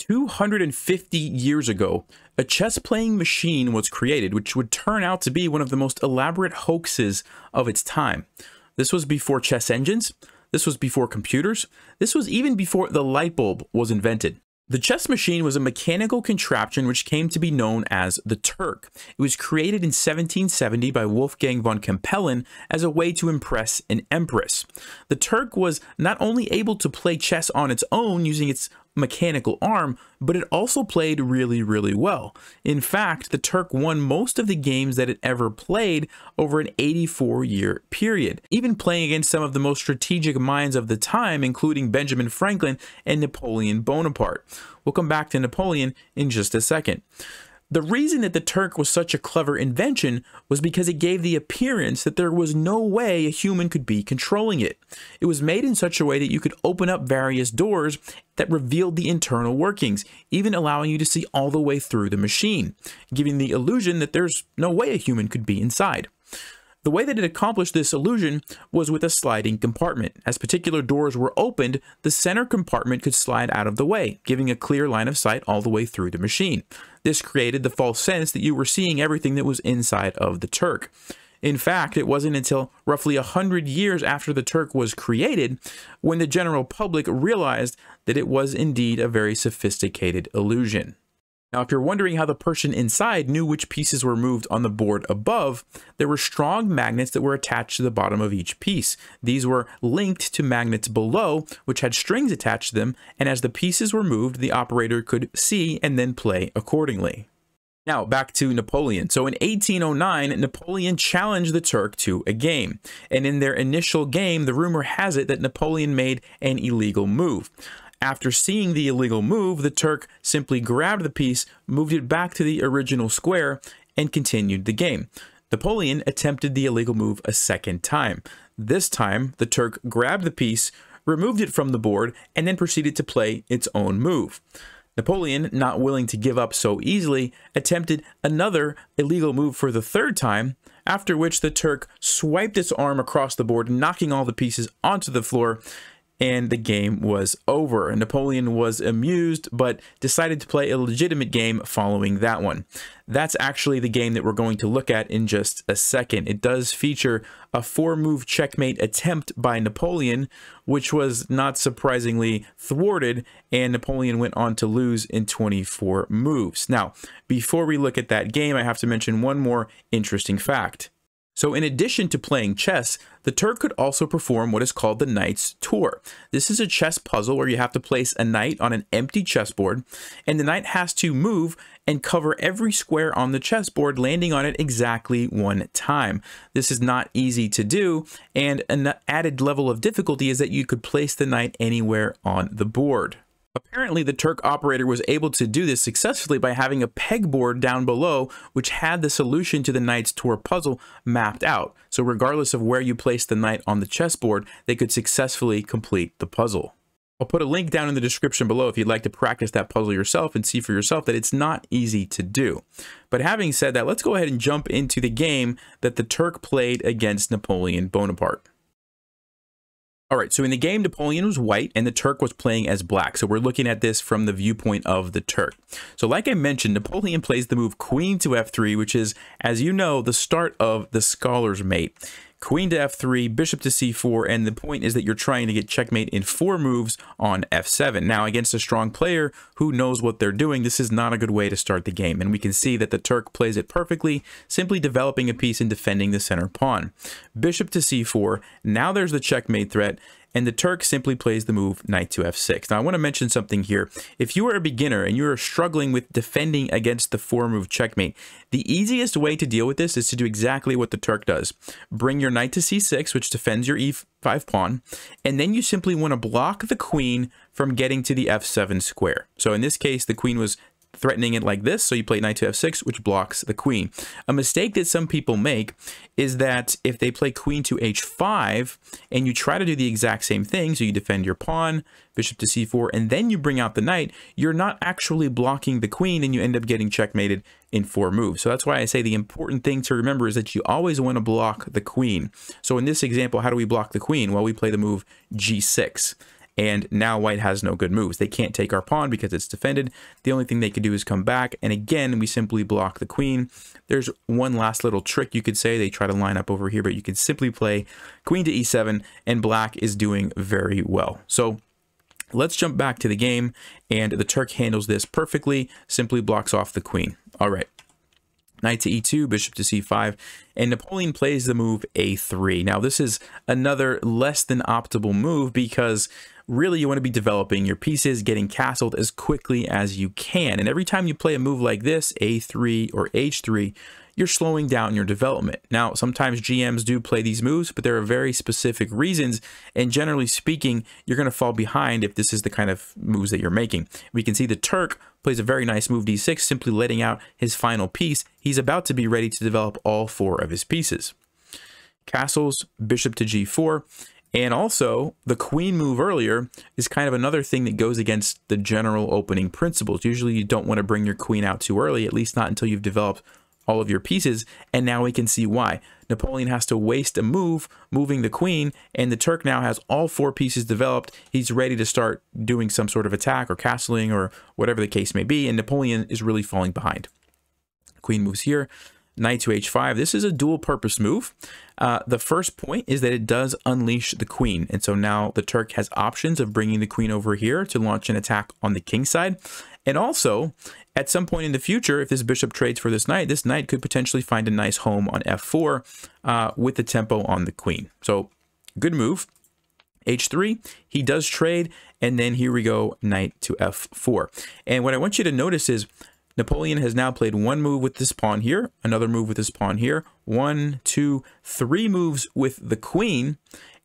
250 years ago, a chess-playing machine was created, which would turn out to be one of the most elaborate hoaxes of its time. This was before chess engines, this was before computers, this was even before the light bulb was invented. The chess machine was a mechanical contraption which came to be known as the Turk. It was created in 1770 by Wolfgang von Kempelen as a way to impress an empress. The Turk was not only able to play chess on its own using its mechanical arm, but it also played really well. In fact, the Turk won most of the games that it ever played over an 84-year period, even playing against some of the most strategic minds of the time, including Benjamin Franklin and Napoleon Bonaparte. We'll come back to Napoleon in just a second. The reason that the Turk was such a clever invention was because it gave the appearance that there was no way a human could be controlling it. It was made in such a way that you could open up various doors that revealed the internal workings, even allowing you to see all the way through the machine, giving the illusion that there's no way a human could be inside. The way that it accomplished this illusion was with a sliding compartment. As particular doors were opened, the center compartment could slide out of the way, giving a clear line of sight all the way through the machine. This created the false sense that you were seeing everything that was inside of the Turk. In fact, it wasn't until roughly 100 years after the Turk was created when the general public realized that it was indeed a very sophisticated illusion. Now, if you're wondering how the person inside knew which pieces were moved on the board above, there were strong magnets that were attached to the bottom of each piece. These were linked to magnets below, which had strings attached to them, and as the pieces were moved, the operator could see and then play accordingly. Now, back to Napoleon. So in 1809, Napoleon challenged the Turk to a game. And in their initial game, the rumor has it that Napoleon made an illegal move. After seeing the illegal move, the Turk simply grabbed the piece, moved it back to the original square, and continued the game. Napoleon attempted the illegal move a second time. This time, the Turk grabbed the piece, removed it from the board, and then proceeded to play its own move. Napoleon, not willing to give up so easily, attempted another illegal move for the third time, after which the Turk swiped its arm across the board, knocking all the pieces onto the floor, and the game was over. Napoleon was amused, but decided to play a legitimate game following that one. That's actually the game that we're going to look at in just a second. It does feature a 4-move checkmate attempt by Napoleon, which was not surprisingly thwarted, and Napoleon went on to lose in 24 moves. Now, before we look at that game, I have to mention one more interesting fact. So in addition to playing chess, the Turk could also perform what is called the Knight's Tour. This is a chess puzzle where you have to place a knight on an empty chessboard, and the knight has to move and cover every square on the chessboard, landing on it exactly one time. This is not easy to do, and an added level of difficulty is that you could place the knight anywhere on the board. Apparently, the Turk operator was able to do this successfully by having a pegboard down below which had the solution to the Knight's Tour puzzle mapped out. So regardless of where you place the knight on the chessboard, they could successfully complete the puzzle. I'll put a link down in the description below if you'd like to practice that puzzle yourself and see for yourself that it's not easy to do. But having said that, let's go ahead and jump into the game that the Turk played against Napoleon Bonaparte. Alright, so in the game, Napoleon was white and the Turk was playing as black. So we're looking at this from the viewpoint of the Turk. So like I mentioned, Napoleon plays the move Queen to F3, which is, as you know, the start of the Scholar's Mate. Queen to F3, Bishop to C4, and the point is that you're trying to get checkmate in 4 moves on F7. Now, against a strong player who knows what they're doing, this is not a good way to start the game, and we can see that the Turk plays it perfectly, simply developing a piece and defending the center pawn. Bishop to C4, now there's the checkmate threat, and the Turk simply plays the move Knight to F6. Now, I want to mention something here. If you are a beginner and you are struggling with defending against the 4-move checkmate, the easiest way to deal with this is to do exactly what the Turk does. Bring your Knight to C6, which defends your E5 pawn, and then you simply want to block the queen from getting to the F7 square. So in this case, the queen was threatening it like this, so you play Knight to F6, which blocks the queen. A mistake that some people make is that if they play Queen to H5 and you try to do the exact same thing, so you defend your pawn, Bishop to C4, and then you bring out the knight, you're not actually blocking the queen and you end up getting checkmated in 4 moves. So that's why I say the important thing to remember is that you always want to block the queen. So in this example, how do we block the queen? Well, we play the move G6. and now white has no good moves. They can't take our pawn because it's defended. The only thing they could do is come back, and again, we simply block the queen. There's one last little trick you could say. They try to line up over here, but you could simply play queen to e7, and black is doing very well. So let's jump back to the game, and the Turk handles this perfectly, simply blocks off the queen. All right. Knight to e2, bishop to c5, and Napoleon plays the move a3. Now, this is another less than optimal move because really you want to be developing your pieces, getting castled as quickly as you can. And every time you play a move like this, a3 or h3, you're slowing down your development. Now, sometimes GMs do play these moves, but there are very specific reasons. And generally speaking, you're going to fall behind if this is the kind of moves that you're making. We can see the Turk plays a very nice move d6, simply letting out his final piece. He's about to be ready to develop all 4 of his pieces. Castles, bishop to g4. And also, the queen move earlier is kind of another thing that goes against the general opening principles. Usually you don't want to bring your queen out too early, at least not until you've developed all of your pieces, and now we can see why. Napoleon has to waste a move moving the queen, and the Turk now has all 4 pieces developed. He's ready to start doing some sort of attack or castling or whatever the case may be, and Napoleon is really falling behind. Queen moves here. Knight to h5. This is a dual purpose move. The first point is that it does unleash the queen, and so now the Turk has options of bringing the queen over here to launch an attack on the king side. And also, at some point in the future, if this bishop trades for this knight could potentially find a nice home on f4 with the tempo on the queen. So, good move. h3, he does trade, and then here we go, knight to f4. And what I want you to notice is Napoleon has now played one move with this pawn here, another move with this pawn here, 1, 2, 3 moves with the queen,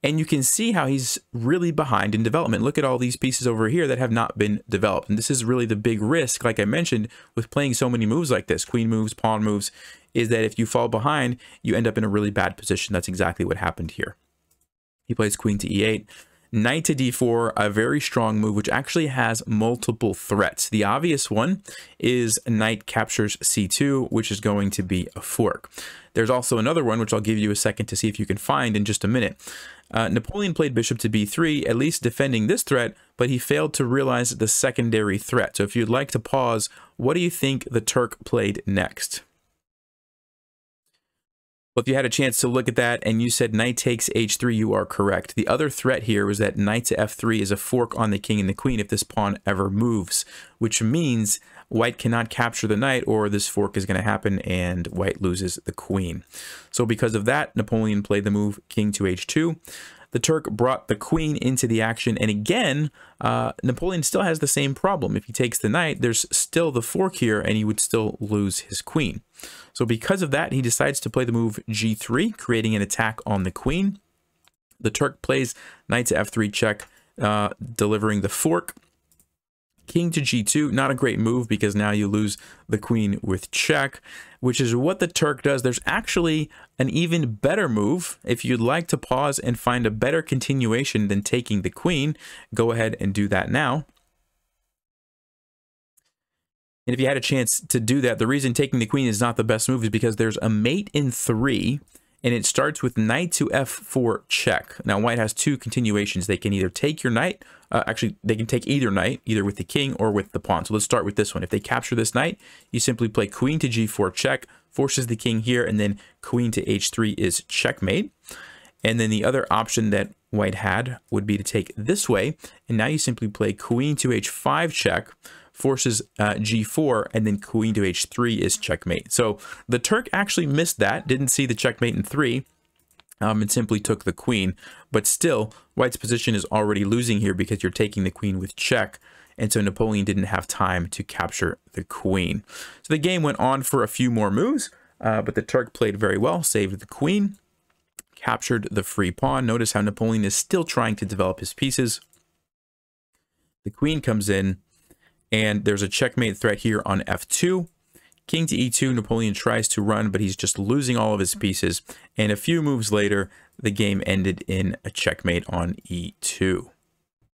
and you can see how he's really behind in development. Look at all these pieces over here that have not been developed. And this is really the big risk, like I mentioned, with playing so many moves like this, queen moves, pawn moves, is that if you fall behind, you end up in a really bad position. That's exactly what happened here. He plays queen to e8. Knight to d4, a very strong move, which actually has multiple threats. The obvious one is knight captures c2, which is going to be a fork. There's also another one, which I'll give you a second to see if you can find in just a minute. Napoleon played bishop to b3, at least defending this threat, but he failed to realize the secondary threat. So if you'd like to pause, what do you think the Turk played next? Well, if you had a chance to look at that and you said knight takes h3, you are correct. The other threat here was that knight to f3 is a fork on the king and the queen if this pawn ever moves, which means white cannot capture the knight or this fork is going to happen and white loses the queen. So because of that, Napoleon played the move king to h2. The Turk brought the queen into the action, and again, Napoleon still has the same problem. If he takes the knight, there's still the fork here, and he would still lose his queen. So because of that, he decides to play the move g3, creating an attack on the queen. The Turk plays knight to f3 check, delivering the fork. King to g2, not a great move because now you lose the queen with check, which is what the Turk does. There's actually an even better move. If you'd like to pause and find a better continuation than taking the queen, go ahead and do that now. And if you had a chance to do that, the reason taking the queen is not the best move is because there's a mate in 3, and it starts with knight to f4 check. Now, white has 2 continuations. They can either take your knight, actually, they can take either knight, either with the king or with the pawn. So let's start with this one. If they capture this knight, you simply play queen to g4 check, forces the king here, and then queen to h3 is checkmate. And then the other option that white had would be to take this way, and now you simply play queen to h5 check, forces g4, and then queen to h3 is checkmate. So the Turk actually missed that, didn't see the checkmate in 3, and simply took the queen. But still, white's position is already losing here because you're taking the queen with check, and so Napoleon didn't have time to capture the queen. So the game went on for a few more moves, but the Turk played very well, saved the queen, captured the free pawn. Notice how Napoleon is still trying to develop his pieces. The queen comes in, and there's a checkmate threat here on f2. King to e2, Napoleon tries to run, but he's just losing all of his pieces. And a few moves later, the game ended in a checkmate on e2.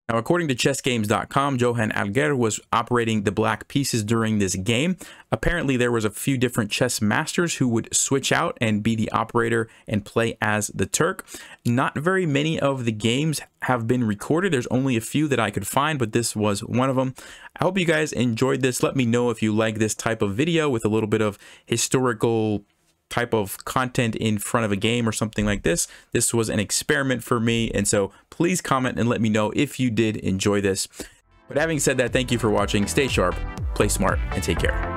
Now, according to chessgames.com, Johan Alger was operating the black pieces during this game. Apparently, there was a few different chess masters who would switch out and be the operator and play as the Turk. Not very many of the games have been recorded. There's only a few that I could find, but this was one of them. I hope you guys enjoyed this. Let me know if you like this type of video with a little bit of historical type of content in front of a game or something like this. This was an experiment for me, and so please comment and let me know if you did enjoy this. But having said that, thank you for watching. Stay sharp, play smart, and take care.